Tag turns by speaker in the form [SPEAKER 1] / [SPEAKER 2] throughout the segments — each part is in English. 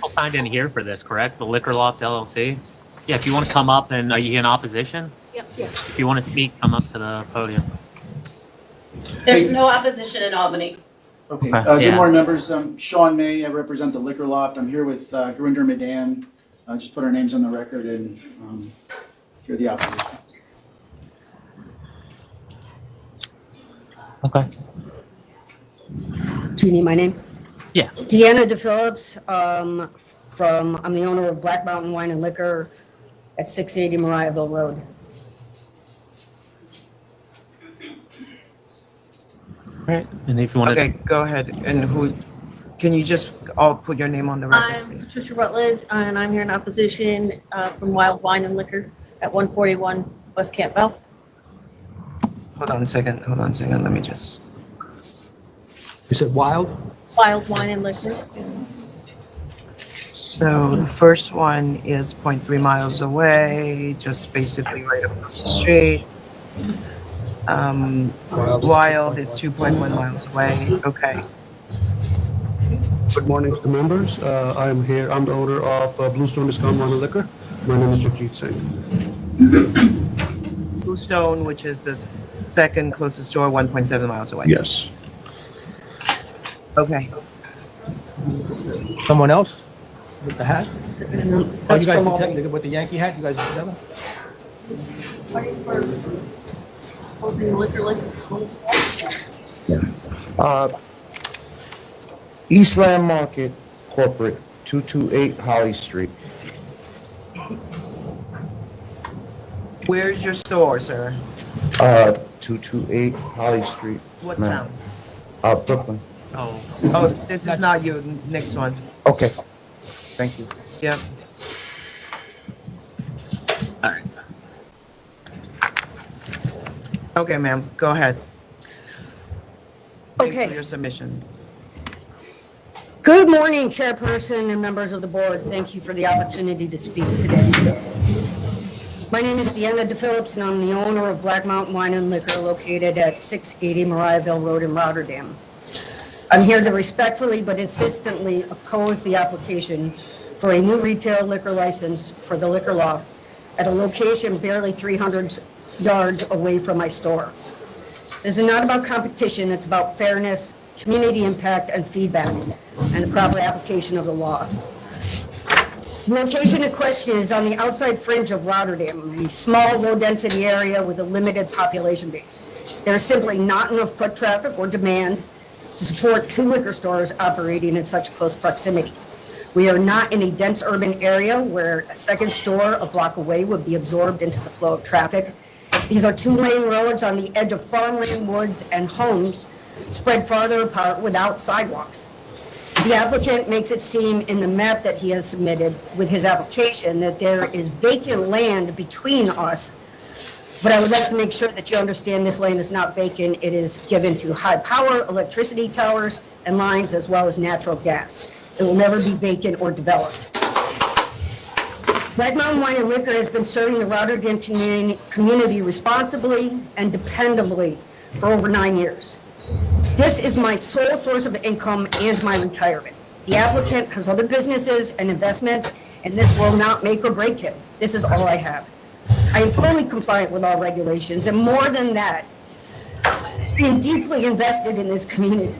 [SPEAKER 1] people signed in here for this, correct? The Liquor Loft LLC? Yeah, if you want to come up, and are you in opposition?
[SPEAKER 2] Yep.
[SPEAKER 1] If you want to speak, come up to the podium.
[SPEAKER 2] There's no opposition in Albany.
[SPEAKER 3] Okay,
[SPEAKER 1] Okay,
[SPEAKER 3] good
[SPEAKER 1] yeah.
[SPEAKER 3] morning, members. I'm Sean May. I represent the Liquor Loft. I'm here with Gurinder Madan. Just put our names on the record and hear the opposition.
[SPEAKER 1] Okay.
[SPEAKER 4] Do you need my name?
[SPEAKER 1] Yeah.
[SPEAKER 4] Deanna DePhillips, I'm the owner of Black Mountain Wine and Liquor at 680 Mariahville Road.
[SPEAKER 1] All right. And if you want
[SPEAKER 5] Okay,
[SPEAKER 1] to,
[SPEAKER 5] go ahead. And who, can you just all put your name on the record,
[SPEAKER 2] I'm
[SPEAKER 5] please?
[SPEAKER 2] Patricia Rutledge, and I'm here in opposition from Wild Wine and Liquor at 141 West Campbell.
[SPEAKER 5] Hold on a second, let me just,
[SPEAKER 6] You said Wild?
[SPEAKER 2] Wild Wine and Liquor.
[SPEAKER 5] so the first one is 0.3 miles away, just basically right across the street. Wild is 2.1 miles away, okay.
[SPEAKER 6] Good morning to the members. I'm here, I'm the owner of Bluestone Discount Wine and Liquor. My name is Jagjeet Singh.
[SPEAKER 5] Bluestone, which is the second closest store, 1.7 miles away.
[SPEAKER 6] Yes.
[SPEAKER 5] Okay,
[SPEAKER 7] Someone else with the hat? Oh, you guys
[SPEAKER 4] from all-
[SPEAKER 7] together with the Yankee hat? You guys together?
[SPEAKER 2] Holding liquor license.
[SPEAKER 8] Eastland Market Corporate, 228 Holly Street.
[SPEAKER 5] where's your store, sir?
[SPEAKER 8] 228 Holly Street.
[SPEAKER 5] What
[SPEAKER 8] ma'am.
[SPEAKER 5] town?
[SPEAKER 8] Brooklyn.
[SPEAKER 1] oh,
[SPEAKER 5] Oh, this is not you, next one.
[SPEAKER 8] Okay. Thank you.
[SPEAKER 5] Yep.
[SPEAKER 1] all right.
[SPEAKER 5] Okay, ma'am, go ahead. Thanks
[SPEAKER 4] Okay.
[SPEAKER 5] for your submission.
[SPEAKER 4] Good morning, Chairperson and members of the board. Thank you for the opportunity to speak today. My name is Deanna DePhillips, and I'm the owner of Black Mountain Wine and Liquor located at 680 Mariahville Road in Rotterdam. I'm here to respectfully but insistently oppose the application for a new retail liquor license for the Liquor Loft at a location barely 300 yards away from my store. This is not about competition, it's about fairness, community impact, and feedback, and the proper application of the law. The location in question is on the outside fringe of Rotterdam, a small, low-density area with a limited population base. There is simply not enough foot traffic or demand to support two liquor stores operating in such close proximity. We are not in a dense urban area where a second store a block away would be absorbed into the flow of traffic. These are two-lane roads on the edge of farmland, wood, and homes spread farther apart without sidewalks. The applicant makes it seem in the map that he has submitted with his application that there is vacant land between us, but I would like to make sure that you understand this land is not vacant. It is given to high-power electricity towers and lines as well as natural gas. It will never be vacant or developed. Black Mountain Wine and Liquor has been serving the Rotterdam community responsibly and dependably for over 9 years. This is my sole source of income and my retirement. The applicant has other businesses and investments, and this will not make or break him. This is all I have. I am fully compliant with all regulations, and more than that, I am deeply invested in this community.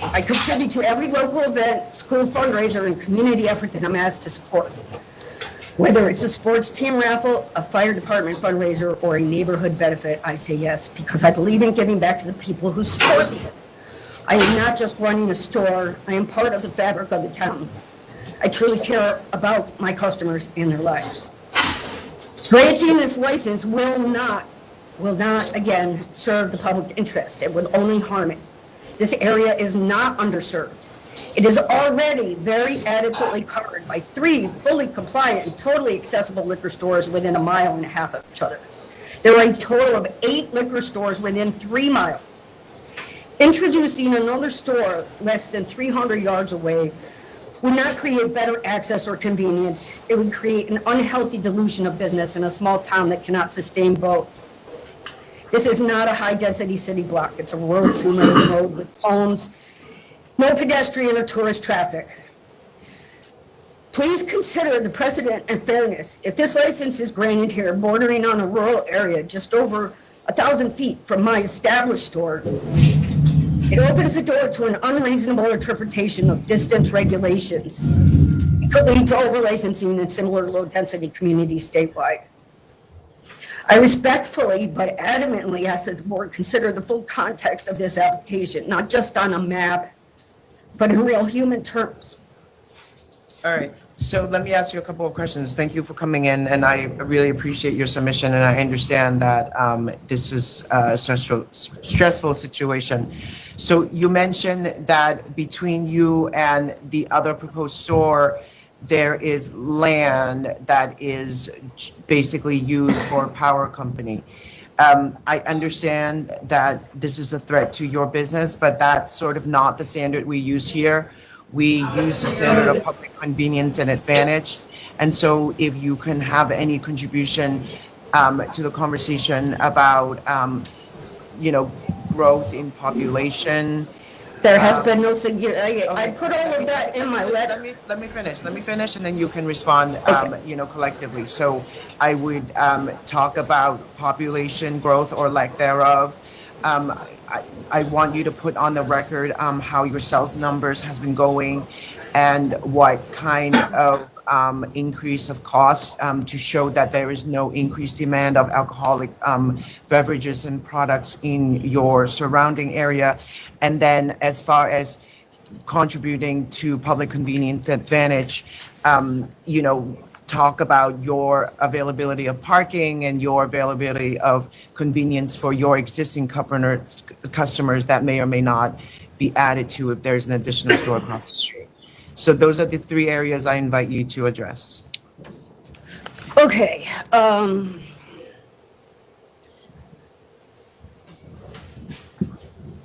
[SPEAKER 4] I contribute to every local event, school fundraiser, and community effort that I'm asked to support. Whether it's a sports team raffle, a fire department fundraiser, or a neighborhood benefit, I say yes, because I believe in giving back to the people who support me. I am not just running a store, I am part of the fabric of the town. I truly care about my customers and their lives. Granting this license will not again serve the public interest. It would only harm it. This area is not underserved. It is already very adequately covered by 3 fully compliant and totally accessible liquor stores within 1.5 miles of each other. There are a total of 8 liquor stores within 3 miles. Introducing another store less than 300 yards away would not create better access or convenience. It would create an unhealthy dilution of business in a small town that cannot sustain both. This is not a high-density city block. It's a rural 2-lane road with homes, no pedestrian or tourist traffic. Please consider the precedent and fairness. If this license is granted here, bordering on a rural area just over 1,000 feet from my established store, it opens the door to an unreasonable interpretation of distance regulations. It could lead to over-licensing in similar low-density communities statewide. I respectfully but adamantly ask that the board consider the full context of this application, not just on a map, but in real human terms.
[SPEAKER 5] All right, so let me ask you a couple of questions. Thank you for coming in, and I really appreciate your submission, and I understand that this is a stressful situation. So you mentioned that between you and the other proposed store, there is land that is basically used for a power company. I understand that this is a threat to your business, but that's sort of not the standard we use here. We use the standard of public convenience and advantage. And so if you can have any contribution to the conversation about, growth in population.
[SPEAKER 4] There has been no, I put all of that in my letter.
[SPEAKER 5] Let me finish, and then you can respond, collectively. So I would talk about population growth or lack thereof. I want you to put on the record how your sales numbers has been going and what kind of increase of costs to show that there is no increased demand of alcoholic beverages and products in your surrounding area. And then as far as contributing to public convenience advantage, talk about your availability of parking and your availability of convenience for your existing customers that may or may not be added to if there's an additional store across the street. So those are the three areas I invite you to address.
[SPEAKER 4] Okay.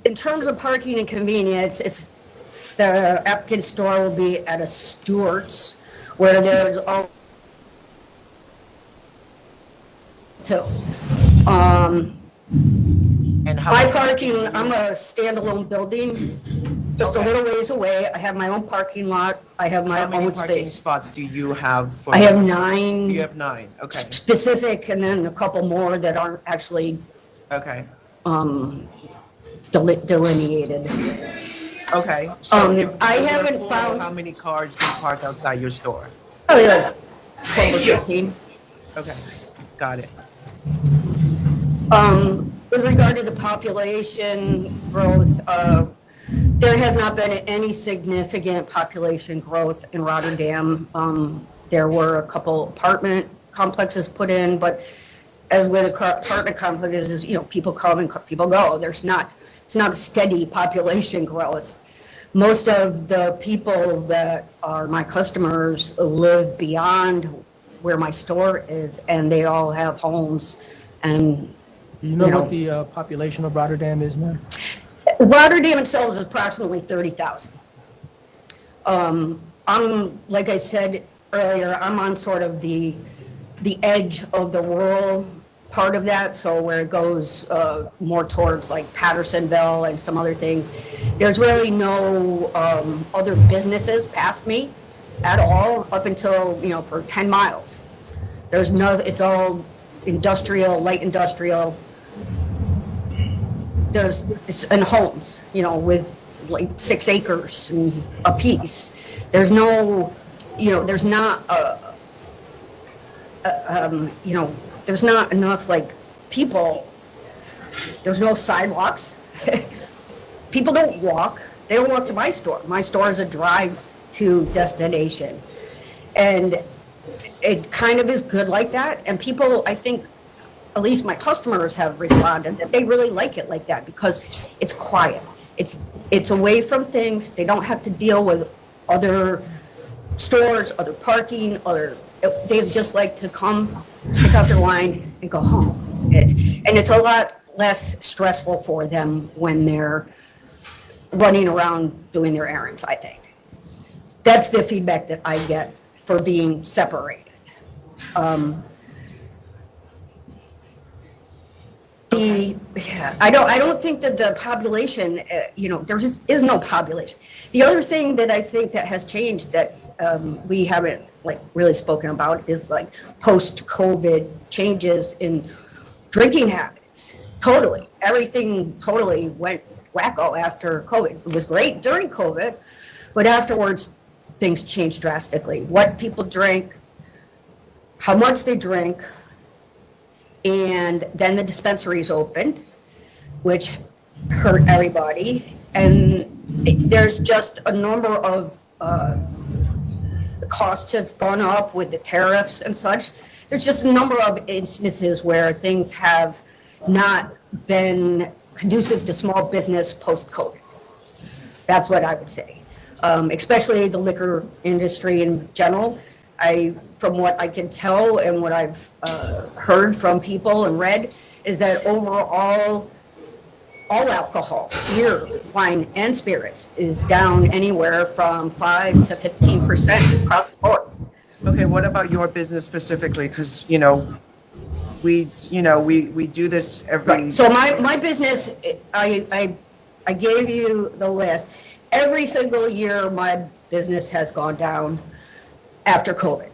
[SPEAKER 4] In terms of parking and convenience, the applicant store will be at a Stewart's where there's all too.
[SPEAKER 5] And how
[SPEAKER 4] My
[SPEAKER 5] much
[SPEAKER 4] parking, I'm a standalone building, just a little ways away. I have my own parking lot. I have my
[SPEAKER 5] how many
[SPEAKER 4] own
[SPEAKER 5] parking
[SPEAKER 4] space.
[SPEAKER 5] spots do you have for?
[SPEAKER 4] I have
[SPEAKER 5] You
[SPEAKER 4] 9
[SPEAKER 5] have 9, okay,
[SPEAKER 4] specific and then a couple more that aren't actually
[SPEAKER 5] okay,
[SPEAKER 4] delineated.
[SPEAKER 5] okay. So if
[SPEAKER 4] I
[SPEAKER 5] you were
[SPEAKER 4] haven't
[SPEAKER 5] full,
[SPEAKER 4] found-
[SPEAKER 5] how many cars can park outside your store?
[SPEAKER 4] Oh, yeah. 12 or 15.
[SPEAKER 5] Okay, got it.
[SPEAKER 4] With regard to the population growth, there has not been any significant population growth in Rotterdam. There were a couple apartment complexes put in, but as with apartment complexes, people come and people go. It's not a steady population growth. Most of the people that are my customers live beyond where my store is, and they all have homes and
[SPEAKER 7] Do you know what the population of Rotterdam is now?
[SPEAKER 4] Rotterdam itself is approximately 30,000. I'm, like I said earlier, I'm on sort of the edge of the rural part of that, so where it goes more towards like Pattersonville and some other things. There's really no other businesses past me at all up until, for 10 miles. There's no, it's all industrial, light industrial. It's in homes, with like 6 acres and a piece. There's no, there's not there's not enough like people. There's no sidewalks. People don't walk. They don't walk to my store. My store is a drive to destination. And it kind of is good like that. And people, I think, at least my customers have responded that they really like it like that because it's quiet. It's away from things. They don't have to deal with other stores, other parking, they just like to come, pick up their wine and go home. And it's a lot less stressful for them when they're running around doing their errands, I think. That's the feedback that I get for being separated. The Yeah, I don't think that the population, there just is no population. The other thing that I think that has changed that we haven't like really spoken about is like post-COVID changes in drinking habits. Totally, everything totally went wacko after COVID. It was great during COVID, but afterwards things changed drastically. What people drink, how much they drink, and then the dispensaries opened, which hurt everybody. And there's just a number of, the costs have gone up with the tariffs and such. There's just a number of instances where things have not been conducive to small business post-COVID. That's what I would say. Especially the liquor industry in general. From what I can tell and what I've heard from people and read, is that overall, all alcohol, beer, wine, and spirits is down anywhere from 5 to 15% across the board.
[SPEAKER 5] Okay, what about your business specifically? Because, we do this every.
[SPEAKER 4] Right, so my business, I gave you the list. Every single year, my business has gone down after COVID.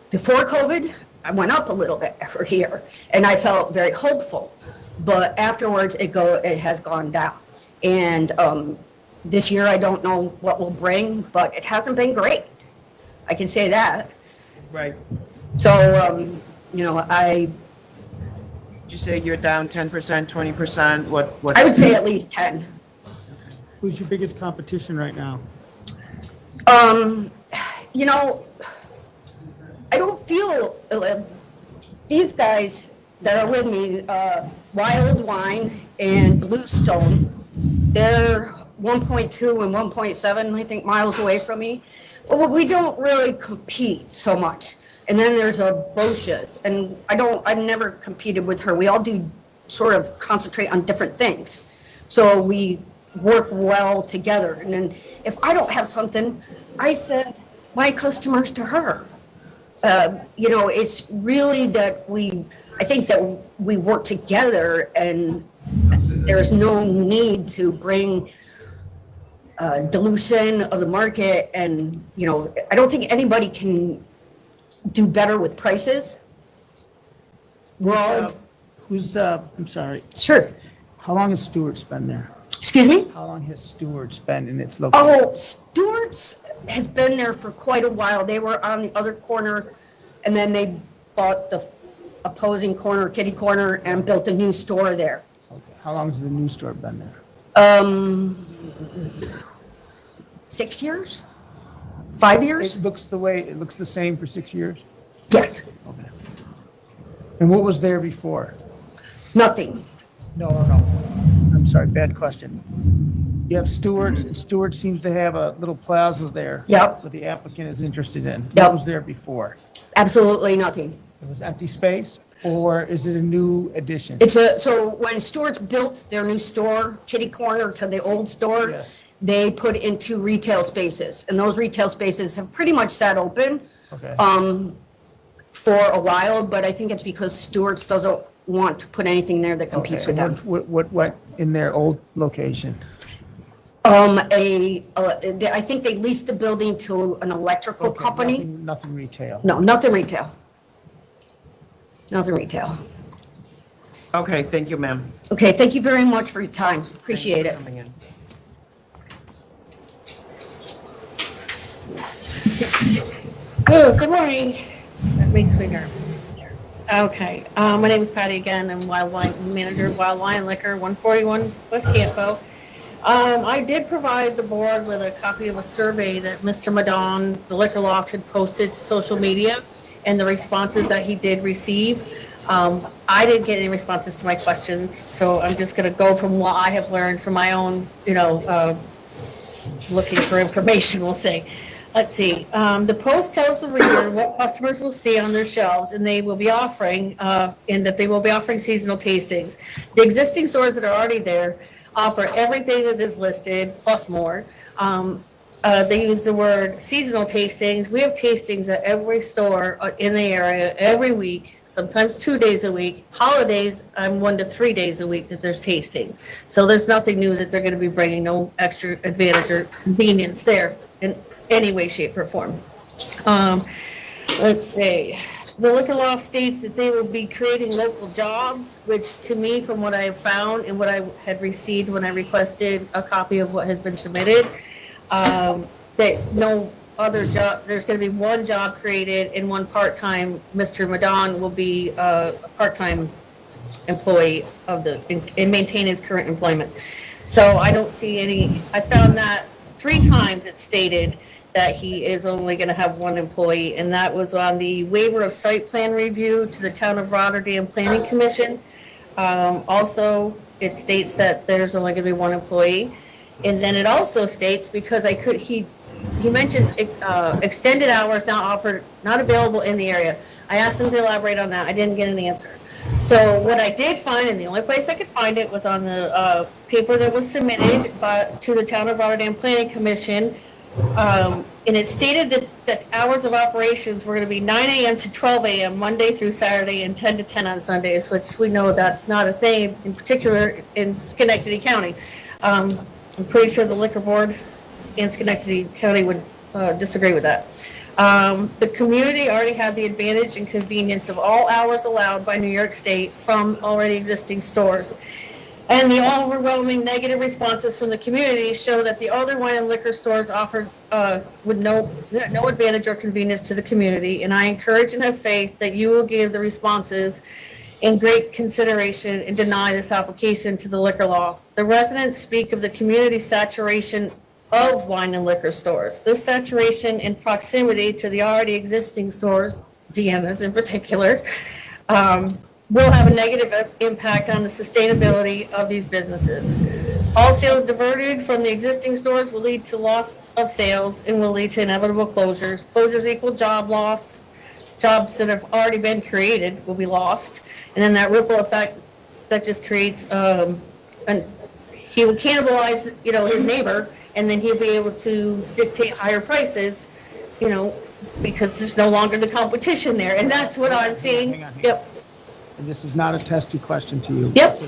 [SPEAKER 4] Before COVID, I went up a little bit every year, and I felt very hopeful. But afterwards, it has gone down. And this year, I don't know what will bring, but it hasn't been great. I can say that.
[SPEAKER 5] Right.
[SPEAKER 4] So,
[SPEAKER 5] Did you say you're down 10%, 20%? What?
[SPEAKER 4] I would say at least 10.
[SPEAKER 9] Who's your biggest competition right now?
[SPEAKER 4] I don't feel these guys that are with me, Wild Wine and Bluestone, they're 1.2 and 1.7, I think, miles away from me. But we don't really compete so much. And then there's a Bosch's, and I never competed with her. We all do sort of concentrate on different things. So we work well together. And then if I don't have something, I send my customers to her. It's really that I think that we work together, and there's no need to bring dilution of the market. And, I don't think anybody can do better with prices. Well,
[SPEAKER 9] I'm sorry.
[SPEAKER 4] sure.
[SPEAKER 9] How long has Stewart's been there?
[SPEAKER 4] Excuse me?
[SPEAKER 9] How long has Stewart's been in its location?
[SPEAKER 4] Oh, Stewart's has been there for quite a while. They were on the other corner, and then they bought the opposing corner, kitty corner, and built a new store there.
[SPEAKER 9] Okay. How long has the new store been there?
[SPEAKER 4] 6 years? 5 years?
[SPEAKER 9] It looks the same for 6 years?
[SPEAKER 4] Yes.
[SPEAKER 9] Okay. And what was there before?
[SPEAKER 4] Nothing.
[SPEAKER 9] No. I'm sorry, bad question. You have Stewart's, and Stewart seems to have a little plaza there.
[SPEAKER 4] Yep.
[SPEAKER 9] That the applicant is interested in.
[SPEAKER 4] Yep.
[SPEAKER 9] What was there before?
[SPEAKER 4] Absolutely nothing.
[SPEAKER 9] It was empty space, or is it a new addition?
[SPEAKER 4] So when Stewart's built their new store, kitty corner to the old store,
[SPEAKER 9] Yes.
[SPEAKER 4] they put in 2 retail spaces, and those retail spaces have pretty much sat open
[SPEAKER 9] Okay.
[SPEAKER 4] for a while, but I think it's because Stewart's doesn't want to put anything there that competes
[SPEAKER 9] Okay,
[SPEAKER 4] with them.
[SPEAKER 9] What went in their old location?
[SPEAKER 4] I think they leased the building to an electrical
[SPEAKER 9] Okay,
[SPEAKER 4] company.
[SPEAKER 9] Nothing retail.
[SPEAKER 4] No, nothing retail. Nothing retail.
[SPEAKER 5] Okay, thank you, ma'am.
[SPEAKER 4] Okay, thank you very much for your time. Appreciate it.
[SPEAKER 5] Coming in.
[SPEAKER 2] Oh, good morning. That makes me nervous. Okay, my name is Patty again. I'm Wild Wine Manager of Wild Wine Liquor, 141 West Campo. I did provide the board with a copy of a survey that Mr. Madon, the liquor loft, had posted to social media, and the responses that he did receive. I didn't get any responses to my questions, so I'm just gonna go from what I have learned from my own, looking for information, we'll say. Let's see, the post tells the reader what customers will see on their shelves, and they will be offering, and that they will be offering seasonal tastings. The existing stores that are already there offer everything that is listed, plus more. they use the word seasonal tastings. We have tastings at every store in the area every week, sometimes 2 days a week. Holidays, I'm 1 to 3 days a week that there's tastings. So there's nothing new that they're going to be bringing, no extra advantage or convenience there in any way, shape, or form. Let's see. The liquor law states that they will be creating local jobs, which to me, from what I have found and what I had received when I requested a copy of what has been submitted, that no other job, there's going to be one job created and one part-time. Mr. Madon will be a part-time employee of and maintain his current employment. So I don't see any, I found that 3 times it stated that he is only going to have one employee, and that was on the waiver of site plan review to the Town of Rotterdam Planning Commission. Also, it states that there's only going to be one employee. And then it also states, because he mentions extended hours not offered, not available in the area. I asked him to elaborate on that. I didn't get an answer. So what I did find, and the only place I could find it was on the paper that was submitted to the Town of Rotterdam Planning Commission. And it stated that hours of operations were going to be 9 a.m. to 12 a.m. Monday through Saturday and 10 to 10 on Sundays, which we know that's not a thing, in particular in Schenectady County. I'm pretty sure the liquor board in Schenectady County would disagree with that. The community already had the advantage and convenience of all hours allowed by New York State from already existing stores. And the overwhelming negative responses from the community show that the other wine and liquor stores offer with no advantage or convenience to the community. And I encourage and have faith that you will give the responses in great consideration and deny this application to the liquor law. The residents speak of the community saturation of wine and liquor stores. This saturation in proximity to the already existing stores, Deanna's in particular, will have a negative impact on the sustainability of these businesses. All sales diverted from the existing stores will lead to loss of sales and will lead to inevitable closures. Closures equal job loss. Jobs that have already been created will be lost. And then that ripple effect that just creates, he will cannibalize, his neighbor, and then he'll be able to dictate higher prices, because there's no longer the competition there. And that's what I'm seeing.
[SPEAKER 9] Hang on.
[SPEAKER 2] Yep.
[SPEAKER 9] And this is not a testy question to you.
[SPEAKER 2] Yep.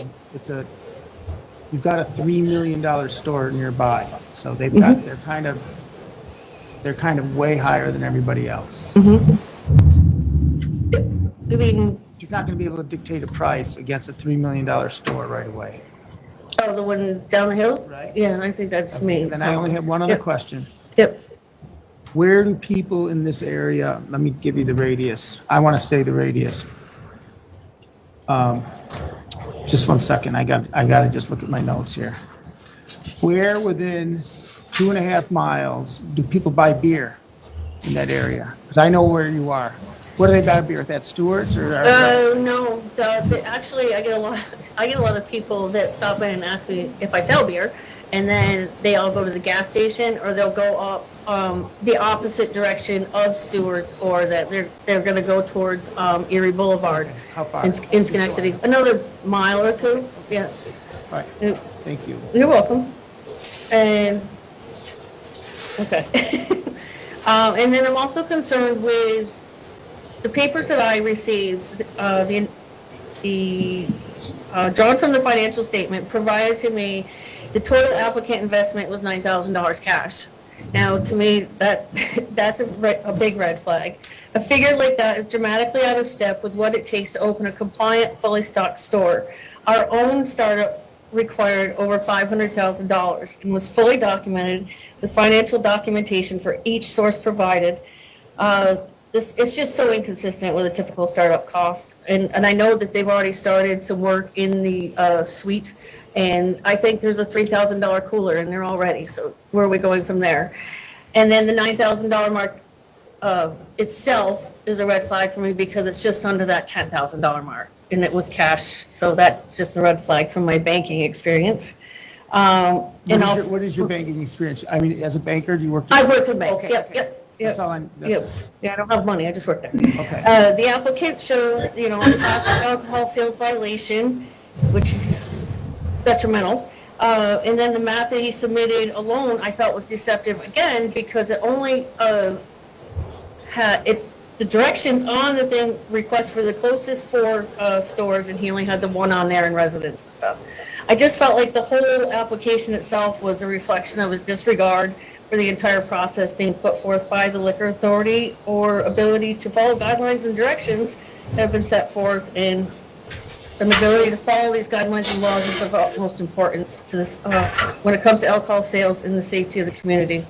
[SPEAKER 9] You've got a $3 million store nearby, so they've got, they're kind of way higher than everybody else.
[SPEAKER 2] I mean,
[SPEAKER 9] He's not gonna be able to dictate a price against a $3 million store right away.
[SPEAKER 2] oh, the one down the hill?
[SPEAKER 9] Right.
[SPEAKER 2] Yeah, I think that's me.
[SPEAKER 9] And then I only have one other
[SPEAKER 2] Yep.
[SPEAKER 9] question.
[SPEAKER 2] Yep.
[SPEAKER 9] Where do people in this area, let me give you the radius. I want to stay the radius. Just 1 second, I got to just look at my notes here. Where within 2.5 miles do people buy beer in that area? Because I know where you are. Where do they buy beer? At Stewart's or?
[SPEAKER 2] No, actually, I get a lot of people that stop in and ask me if I sell beer, and then they all go to the gas station, or they'll go up the opposite direction of Stewart's, or that they're going to go towards Erie Boulevard.
[SPEAKER 9] How far?
[SPEAKER 2] In Schenectady, another mile or two. Yeah,
[SPEAKER 9] All right,
[SPEAKER 2] Yep.
[SPEAKER 9] thank you.
[SPEAKER 2] You're welcome. And okay, and then I'm also concerned with the papers that I received, drawn from the financial statement provided to me, the total applicant investment was $9,000 cash. Now, to me, that's a big red flag. A figure like that is dramatically out of step with what it takes to open a compliant, fully stocked store. Our own startup required over $500,000 and was fully documented with financial documentation for each source provided. It's just so inconsistent with a typical startup cost. And I know that they've already started some work in the suite, and I think there's a $3,000 cooler in there already. So where are we going from there? And then the $9,000 mark itself is a red flag for me because it's just under that $10,000 mark, and it was cash. So that's just a red flag from my banking experience.
[SPEAKER 9] What is your banking experience? I mean, as a banker, do you work?
[SPEAKER 2] I worked in banks.
[SPEAKER 9] Okay,
[SPEAKER 2] Yep,
[SPEAKER 9] okay.
[SPEAKER 2] yep.
[SPEAKER 9] That's all
[SPEAKER 2] Yep. Yeah, I don't have money. I just work there.
[SPEAKER 9] Okay.
[SPEAKER 2] The applicant shows, a classic alcohol sales violation, which is detrimental. And then the map that he submitted alone, I felt was deceptive again, because it only, the directions on the thing request for the closest 4 stores, and he only had the one on there in residence and stuff. I just felt like the whole application itself was a reflection of his disregard for the entire process being put forth by the liquor authority, or ability to follow guidelines and directions that have been set forth, and the ability to follow these guidelines and laws is of utmost importance to this, when it comes to alcohol sales and the safety of the community.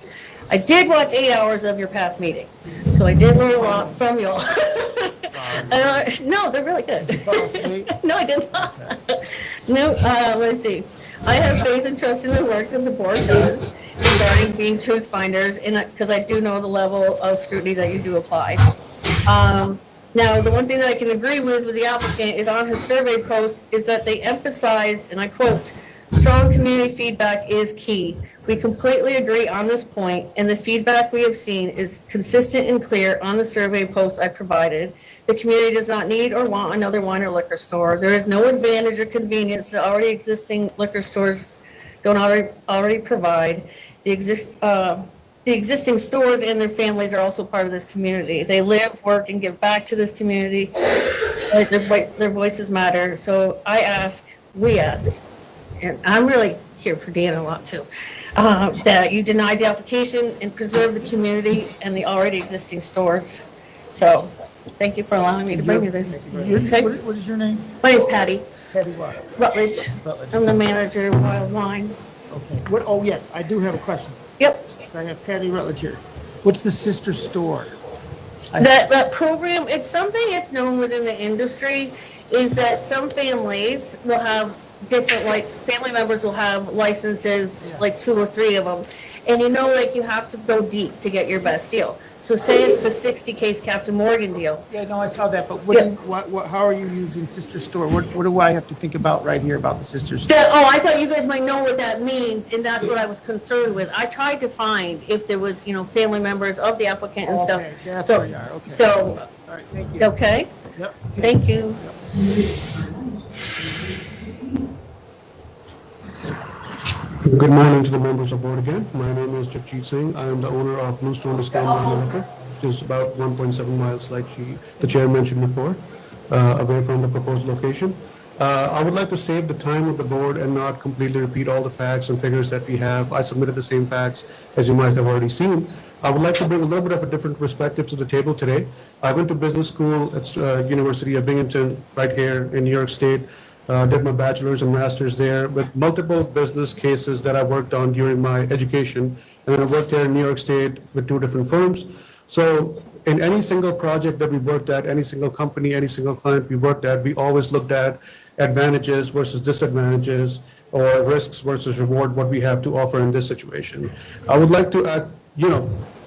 [SPEAKER 2] I did watch 8 hours of your past meeting, so I did learn a lot from y'all. No, they're really good. No, I did not. No, let's see. I have faith and trust in the work that the board does regarding being truth finders, and because I do know the level of scrutiny that you do apply. Now, the one thing that I can agree with the applicant is on his survey post is that they emphasized, and I quote, "Strong community feedback is key. We completely agree on this point, and the feedback we have seen is consistent and clear on the survey post I provided. The community does not need or want another wine or liquor store. There is no advantage or convenience that already existing liquor stores don't already provide. The existing stores and their families are also part of this community. They live, work, and give back to this community. Like their voices matter. So we ask, and I'm really here for Dan a lot too, that you deny the application and preserve the community and the already existing stores. So, thank you for allowing me to bring you this. Okay.
[SPEAKER 9] What is your name?
[SPEAKER 2] My name's Patty
[SPEAKER 9] Patty what?
[SPEAKER 2] Rutledge. I'm the manager of Wild Wine.
[SPEAKER 9] Okay. What, oh, yeah, I do have a question.
[SPEAKER 2] Yep.
[SPEAKER 9] I have Patty Rutledge here. What's the sister store?
[SPEAKER 2] That program, it's something that's known within the industry, is that some families will have different, like, family members will have licenses, like 2 or 3 of them. And like, you have to go deep to get your best deal. So say it's the 60 case Captain Morgan deal.
[SPEAKER 9] Yeah, no, I saw that, but
[SPEAKER 2] Yeah.
[SPEAKER 9] how are you using sister store? What do I have to think about right here about the sister store?
[SPEAKER 2] I thought you guys might know what that means, and that's what I was concerned with. I tried to find if there was, family members of the applicant and stuff.
[SPEAKER 9] Okay, that's
[SPEAKER 2] So-
[SPEAKER 9] where you are, okay.
[SPEAKER 2] So,
[SPEAKER 9] All right, thank you.
[SPEAKER 2] okay,
[SPEAKER 9] Yep.
[SPEAKER 2] thank you.
[SPEAKER 6] Good morning to the members of the board again. My name is Jagjit Singh. I am the owner of Bluestone Discount Wine Liquor, which is about 1.7 miles, like the chair mentioned before, away from the proposed location. I would like to save the time of the board and not completely repeat all the facts and figures that we have. I submitted the same facts as you might have already seen. I would like to bring a little bit of a different perspective to the table today. I went to business school at University of Binghamton right here in New York State. Did my bachelor's and master's there with multiple business cases that I worked on during my education. And then I worked here in New York State with 2 different firms. So in any single project that we worked at, any single company, any single client we worked at, we always looked at advantages versus disadvantages, or risks versus reward, what we have to offer in this situation. I would like to,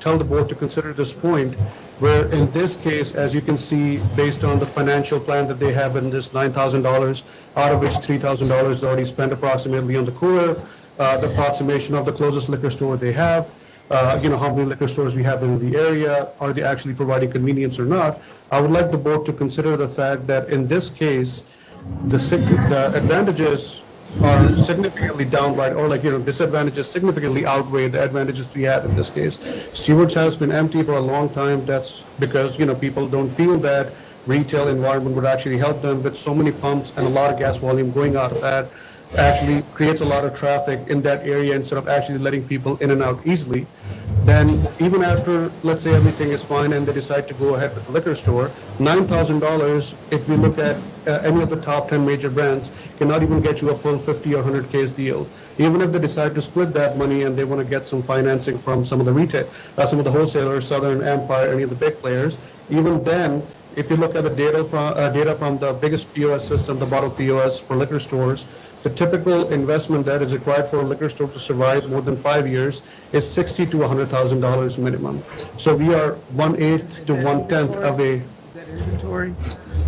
[SPEAKER 6] tell the board to consider this point, where in this case, as you can see, based on the financial plan that they have in this $9,000, out of which $3,000 is already spent approximately on the cooler, the approximation of the closest liquor store they have, how many liquor stores we have in the area, are they actually providing convenience or not? I would like the board to consider the fact that in this case, the advantages are significantly downright, or disadvantages significantly outweigh the advantages we had in this case. Stewart's has been empty for a long time. That's because, people don't feel that retail environment would actually help them, with so many pumps and a lot of gas volume going out of that. Actually creates a lot of traffic in that area instead of actually letting people in and out easily. Then even after, let's say everything is fine and they decide to go ahead with the liquor store, $9,000, if we look at any of the top 10 major brands, cannot even get you a full 50 or 100 case deal. Even if they decide to split that money and they want to get some financing from some of the retail, some of the wholesalers, Southern Empire, any of the big players, even then, if you look at the data from the biggest POS system, the bottle POS for liquor stores, the typical investment that is required for a liquor store to survive more than 5 years is $60,000 to $100,000 minimum. So we are 1/8 to 1/10 away.
[SPEAKER 9] Is that inventory?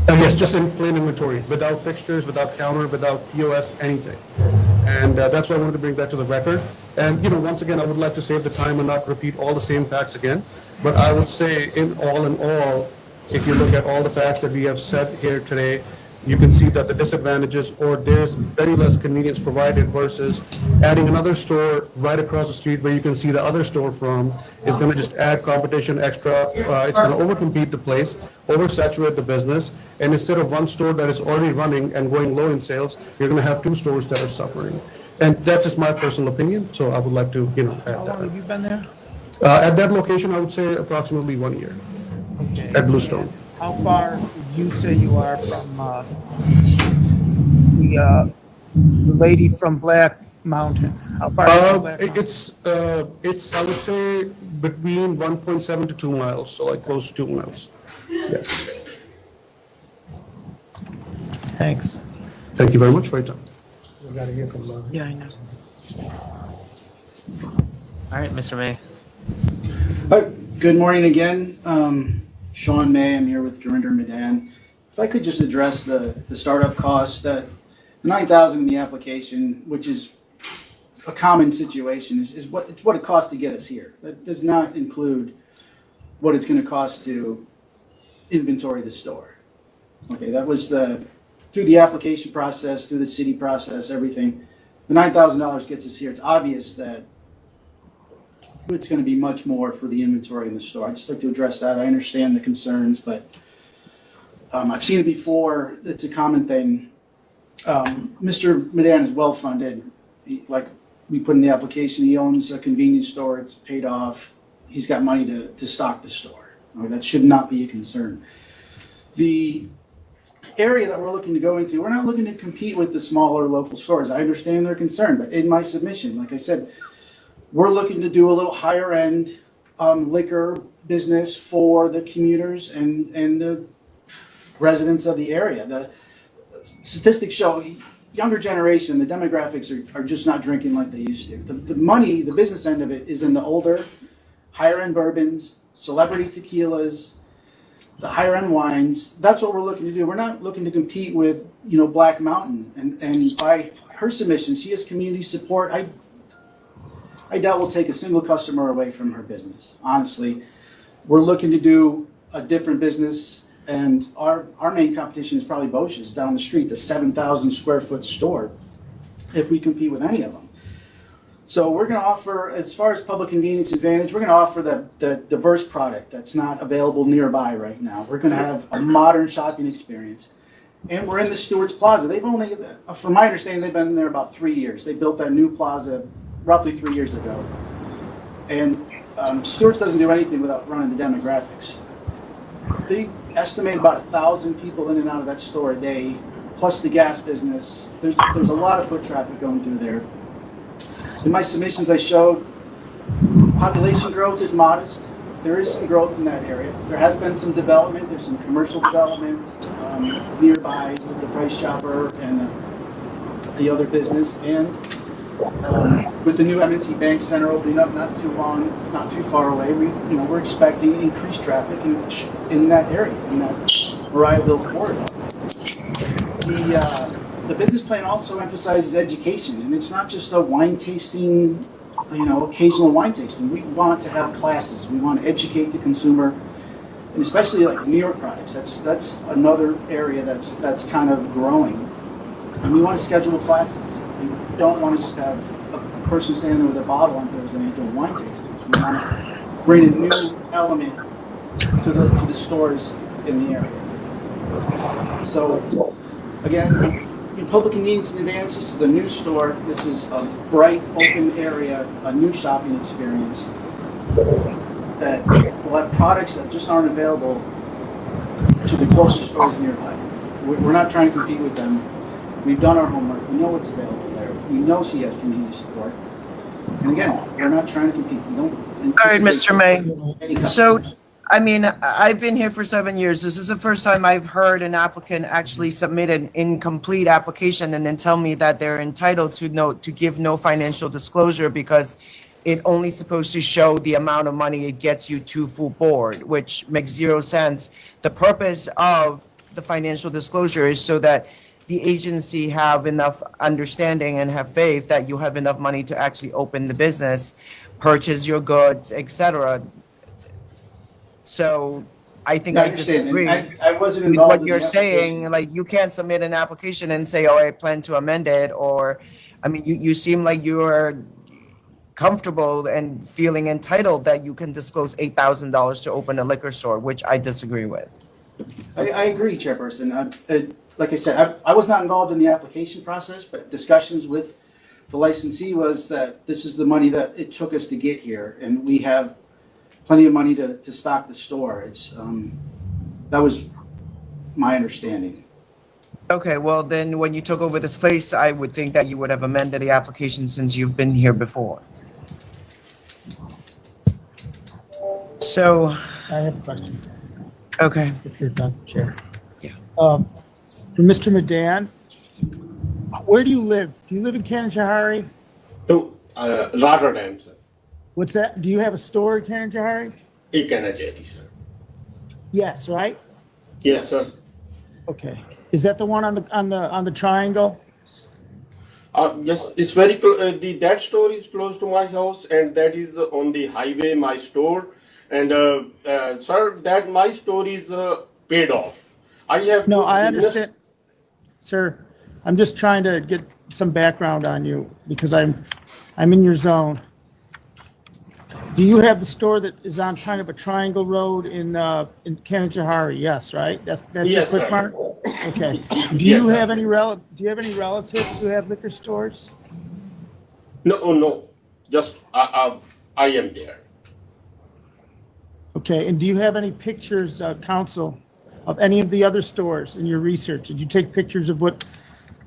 [SPEAKER 6] Yes, just in plain inventory, without fixtures, without counter, without POS, anything. And that's why I wanted to bring that to the record. And, once again, I would like to save the time and not repeat all the same facts again. But I would say in all, if you look at all the facts that we have said here today, you can see that the disadvantages, or there's very less convenience provided versus adding another store right across the street where you can see the other store from is going to just add competition extra. It's going to overcompete the place, oversaturate the business, and instead of one store that is already running and going low in sales, you're going to have two stores that are suffering. And that's just my personal opinion, so I would like to, add
[SPEAKER 7] How long
[SPEAKER 6] that.
[SPEAKER 7] have you been there?
[SPEAKER 6] At that location, I would say approximately 1 year at Bluestone.
[SPEAKER 9] How far would you say you are from the lady from Black Mountain? How far are you from Black Mountain?
[SPEAKER 6] It's I would say between 1.7 to 2 miles, so like close to 2 miles. Yes.
[SPEAKER 9] Thanks.
[SPEAKER 6] Thank you very much for your time.
[SPEAKER 5] Yeah, I know.
[SPEAKER 1] All right, Mr. May.
[SPEAKER 3] Hi, good morning again. Sean May, I'm here with Gurinder Madan. If I could just address the startup costs, the 9,000 in the application, which is a common situation, is what it costs to get us here. That does not include what it's going to cost to inventory the store. Okay, that was through the application process, through the city process, everything. The $9,000 gets us here. It's obvious that it's going to be much more for the inventory in the store. I'd just like to address that. I understand the concerns, but I've seen it before. It's a common thing. Mr. Madan is well-funded. Like we put in the application, he owns a convenience store. It's paid off. He's got money to stock the store. That should not be a concern. The area that we're looking to go into, we're not looking to compete with the smaller local stores. I understand their concern, but in my submission, like I said, we're looking to do a little higher end liquor business for the commuters and the residents of the area. The statistics show younger generation, the demographics are just not drinking like they used to. The money, the business end of it is in the older, higher end bourbons, celebrity tequilas, the higher end wines. That's what we're looking to do. We're not looking to compete with, Black Mountain. And by her submission, she has community support. I doubt we'll take a single customer away from her business. Honestly, we're looking to do a different business, and our main competition is probably Bosch's down the street, the 7,000 square foot store, if we compete with any of them. So we're going to offer, as far as public convenience advantage, we're going to offer the diverse product that's not available nearby right now. We're going to have a modern shopping experience. And we're in the Stewart's Plaza. They've only, from my understanding, they've been there about 3 years. They built that new plaza roughly 3 years ago. And Stewart's doesn't do anything without running the demographics. They estimate about 1,000 people in and out of that store a day, plus the gas business. There's a lot of foot traffic going through there. In my submissions, I showed population growth is modest. There is some growth in that area. There has been some development. There's some commercial development nearby with the Price Chopper and the other business. And with the new M&T Bank Center opening up not too far away, we're expecting increased traffic in that area, in that Mariahville corridor. The business plan also emphasizes education, and it's not just a wine tasting, occasional wine tasting. We want to have classes. We want to educate the consumer, and especially like New York products. That's another area that's kind of growing. And we want to schedule classes. We don't want to just have a person standing there with a bottle on Thursday night doing wine tastings. We want to bring a new element to the stores in the area. So, again, in public convenience and advantage, this is a new store. This is a bright, open area, a new shopping experience that will have products that just aren't available to the closest stores nearby. We're not trying to compete with them. We've done our homework. We know what's available there. We know she has community support. And again, we're not trying to compete. We don't.
[SPEAKER 5] All right, Mr. May. So, I've been here for 7 years. This is the first time I've heard an applicant actually submit an incomplete application and then tell me that they're entitled to give no financial disclosure because it only supposed to show the amount of money it gets you to full board, which makes zero sense. The purpose of the financial disclosure is so that the agency have enough understanding and have faith that you have enough money to actually open the business, purchase your goods, etc. So I think
[SPEAKER 3] I
[SPEAKER 5] I
[SPEAKER 3] understand.
[SPEAKER 5] disagree
[SPEAKER 3] And I wasn't
[SPEAKER 5] with
[SPEAKER 3] involved
[SPEAKER 5] what
[SPEAKER 3] in
[SPEAKER 5] you're
[SPEAKER 3] the
[SPEAKER 5] saying.
[SPEAKER 3] application.
[SPEAKER 5] Like, you can't submit an application and say, oh, I plan to amend it, or, I mean, you seem like you're comfortable and feeling entitled that you can disclose $8,000 to open a liquor store, which I disagree with.
[SPEAKER 3] I agree, Chairperson. Like I said, I was not involved in the application process, but discussions with the licensee was that this is the money that it took us to get here, and we have plenty of money to stock the store. That was my understanding.
[SPEAKER 5] Okay, well, then when you took over this place, I would think that you would have amended the application since you've been here before. So,
[SPEAKER 9] I have a question,
[SPEAKER 5] okay.
[SPEAKER 9] if you're done, Chair.
[SPEAKER 5] Yeah.
[SPEAKER 9] For Mr. Madan, where do you live? Do you live in Canajoharie?
[SPEAKER 10] To Rotterdam, sir.
[SPEAKER 9] What's that? Do you have a store in Canajoharie?
[SPEAKER 10] Ikanajeri, sir.
[SPEAKER 9] Yes, right?
[SPEAKER 10] Yes, sir.
[SPEAKER 9] Okay. Is that the one on the triangle?
[SPEAKER 10] Yes, it's very close. That store is close to my house, and that is on the highway, my store. And sir, that my store is paid off. I have
[SPEAKER 9] No,
[SPEAKER 10] good
[SPEAKER 9] I
[SPEAKER 10] business.
[SPEAKER 9] understand. Sir, I'm just trying to get some background on you because I'm in your zone. Do you have the store that is on kind of a triangle road in Canajoharie? Yes, right? That's
[SPEAKER 10] Yes,
[SPEAKER 9] your quick
[SPEAKER 10] sir.
[SPEAKER 9] mart? Okay. Do
[SPEAKER 10] Yes,
[SPEAKER 9] you
[SPEAKER 10] sir.
[SPEAKER 9] have any relatives who have liquor stores?
[SPEAKER 10] No, oh, no. Just I am there.
[SPEAKER 9] Okay, and do you have any pictures, counsel, of any of the other stores in your research? Did you take pictures of what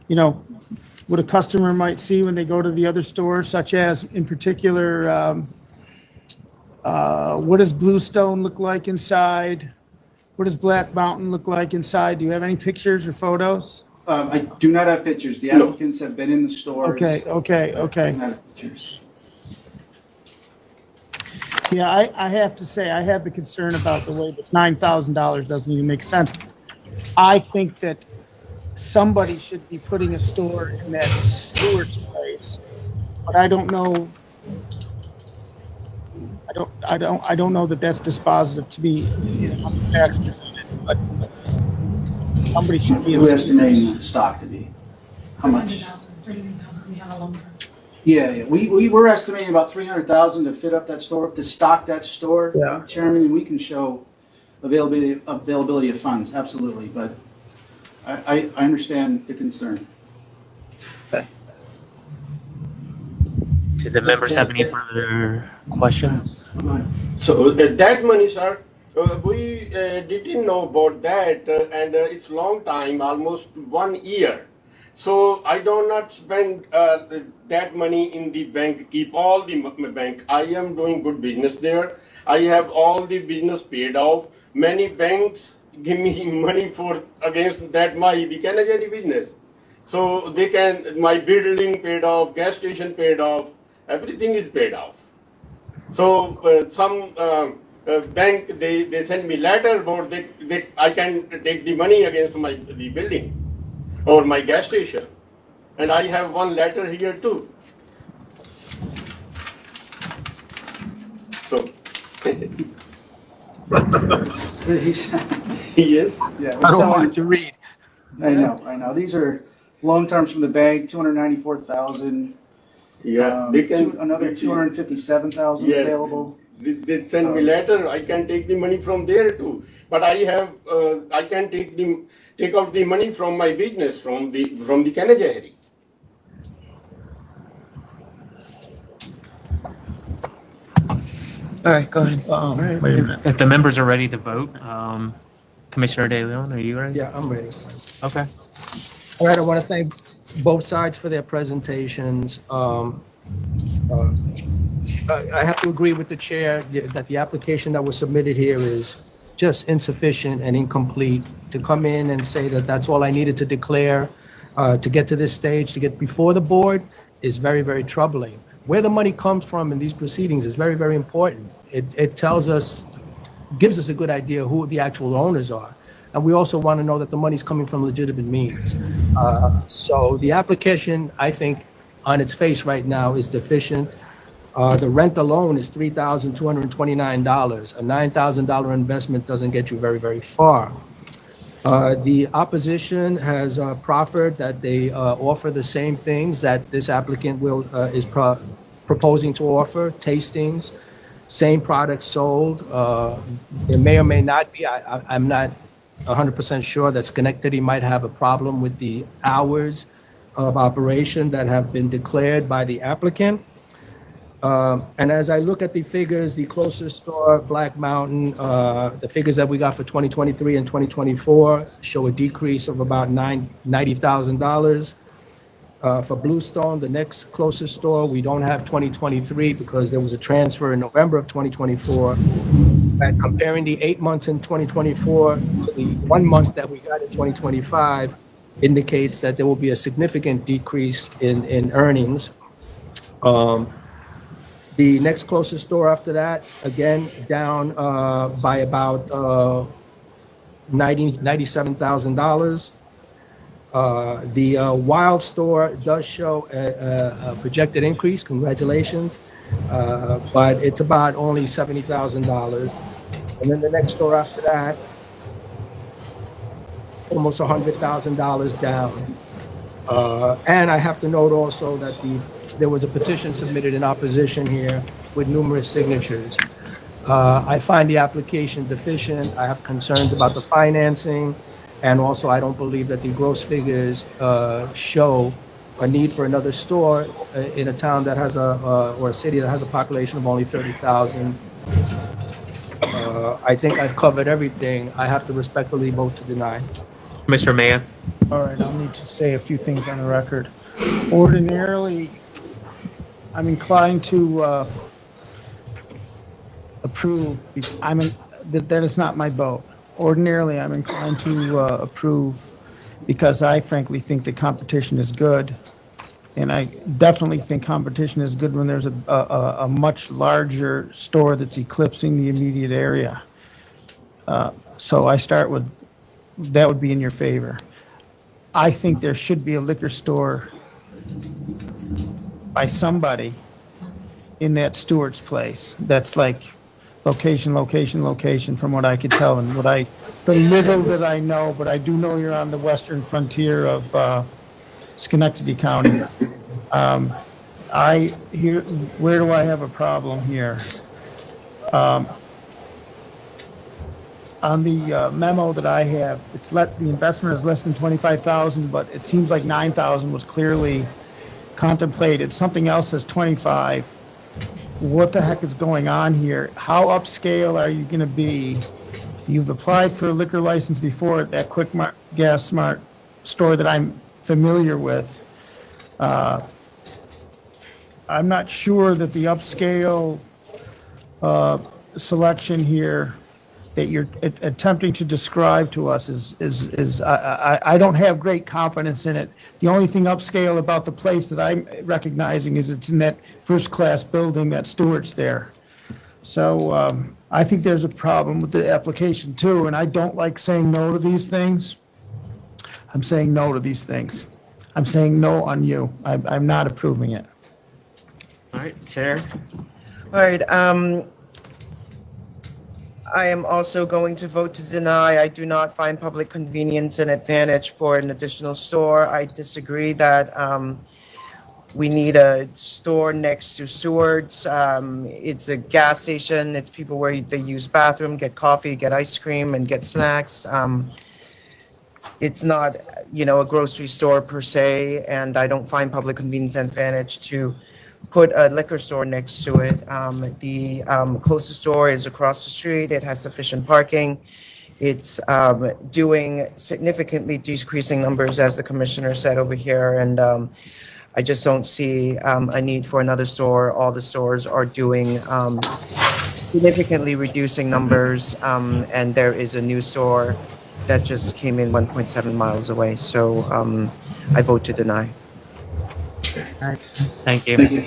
[SPEAKER 9] a customer might see when they go to the other stores, such as, in particular, what does Bluestone look like inside? What does Black Mountain look like inside? Do you have any pictures or photos?
[SPEAKER 3] I do not have pictures. The
[SPEAKER 10] No.
[SPEAKER 3] applicants have been in the stores.
[SPEAKER 9] Okay.
[SPEAKER 3] I do not have pictures.
[SPEAKER 9] Yeah, I have to say, I have the concern about the way this $9,000 doesn't even make sense. I think that somebody should be putting a store in that Stewart's place, but I don't know. I don't know that that's dispositive to me on the facts presented, but somebody should be in
[SPEAKER 3] We're
[SPEAKER 9] the
[SPEAKER 3] estimating the stock to be. How much?
[SPEAKER 2] 300,000, we have a loan.
[SPEAKER 3] Yeah. We were estimating about 300,000 to fit up that store, to stock that store,
[SPEAKER 9] Yeah.
[SPEAKER 3] Chairman, and we can show availability of funds, absolutely, but I understand the concern.
[SPEAKER 1] Do the members have any further questions?
[SPEAKER 10] So that money, sir, we didn't know about that, and it's long time, almost 1 year. So I do not spend that money in the bank, keep all the bank. I am doing good business there. I have all the business paid off. Many banks give me money for against that the Canadian business. So they can, my building paid off, gas station paid off, everything is paid off. So some bank, they send me letter about I can take the money against the building or my gas station. And I have one letter here too. So, yes.
[SPEAKER 3] Yeah,
[SPEAKER 7] I don't want to read.
[SPEAKER 3] I know. These are loan terms from the bank, 294,000.
[SPEAKER 10] Yeah, they can.
[SPEAKER 3] Another 257,000
[SPEAKER 10] Yeah.
[SPEAKER 3] available.
[SPEAKER 10] They send me letter. I can take the money from there too. But I have, I can take out the money from my business from the Canadian.
[SPEAKER 5] All right, go ahead.
[SPEAKER 7] Wait a minute.
[SPEAKER 1] If the members are ready to vote, Commissioner De Leon, are you ready?
[SPEAKER 7] Yeah, I'm ready.
[SPEAKER 1] Okay.
[SPEAKER 7] All right, I want to thank both sides for their presentations. I have to agree with the chair that the application that was submitted here is just insufficient and incomplete. To come in and say that that's all I needed to declare to get to this stage, to get before the board, is very, very troubling. Where the money comes from in these proceedings is very, very important. It tells us, gives us a good idea who the actual owners are. And we also want to know that the money's coming from legitimate means. So the application, I think, on its face right now is deficient. The rent alone is $3,229. A $9,000 investment doesn't get you very, very far. The opposition has proffered that they offer the same things that this applicant is proposing to offer, tastings, same products sold. There may or may not be, I'm not 100% sure that Schenectady might have a problem with the hours of operation that have been declared by the applicant. And as I look at the figures, the closest store, Black Mountain, the figures that we got for 2023 and 2024 show a decrease of about $90,000. For Bluestone, the next closest store, we don't have 2023 because there was a transfer in November of 2024. And comparing the 8 months in 2024 to the 1 month that we got in 2025 indicates that there will be a significant decrease in earnings. The next closest store after that, again, down by about $97,000. The Wild store does show a projected increase, congratulations, but it's about only $70,000. And then the next store after that, almost $100,000 down. And I have to note also that there was a petition submitted in opposition here with numerous signatures. I find the application deficient. I have concerns about the financing. And also, I don't believe that the gross figures show a need for another store in a town that has or a city that has a population of only 30,000. I think I've covered everything. I have to respectfully vote to deny.
[SPEAKER 1] Commissioner Mayor.
[SPEAKER 9] All right, I'll need to say a few things on the record. Ordinarily, I'm inclined to approve. That is not my vote. Ordinarily, I'm inclined to approve because I frankly think that competition is good. And I definitely think competition is good when there's a much larger store that's eclipsing the immediate area. So I start with, that would be in your favor. I think there should be a liquor store by somebody in that Stewart's Place. That's like location, location, location from what I could tell and the little that I know, but I do know you're on the western frontier of Schenectady County. Where do I have a problem here? On the memo that I have, the investment is less than 25,000, but it seems like 9,000 was clearly contemplated. Something else says 25. What the heck is going on here? How upscale are you going to be? You've applied for a liquor license before at that Quick Gas Smart store that I'm familiar with. I'm not sure that the upscale selection here that you're attempting to describe to us I don't have great confidence in it. The only thing upscale about the place that I'm recognizing is it's in that first-class building that Stewart's there. So I think there's a problem with the application too, and I don't like saying no to these things. I'm saying no to these things. I'm saying no on you. I'm not approving it.
[SPEAKER 1] All right, Chair.
[SPEAKER 5] All right, I am also going to vote to deny. I do not find public convenience an advantage for an additional store. I disagree that we need a store next to Stewart's. It's a gas station. It's people where they use bathroom, get coffee, get ice cream, and get snacks. It's not, a grocery store per se, and I don't find public convenience an advantage to put a liquor store next to it. The closest store is across the street. It has sufficient parking. It's doing significantly decreasing numbers, as the commissioner said over here, and I just don't see a need for another store. All the stores are doing significantly reducing numbers, and there is a new store that just came in 1.7 miles away. So I vote to deny.
[SPEAKER 1] Thank you.
[SPEAKER 3] Thank you.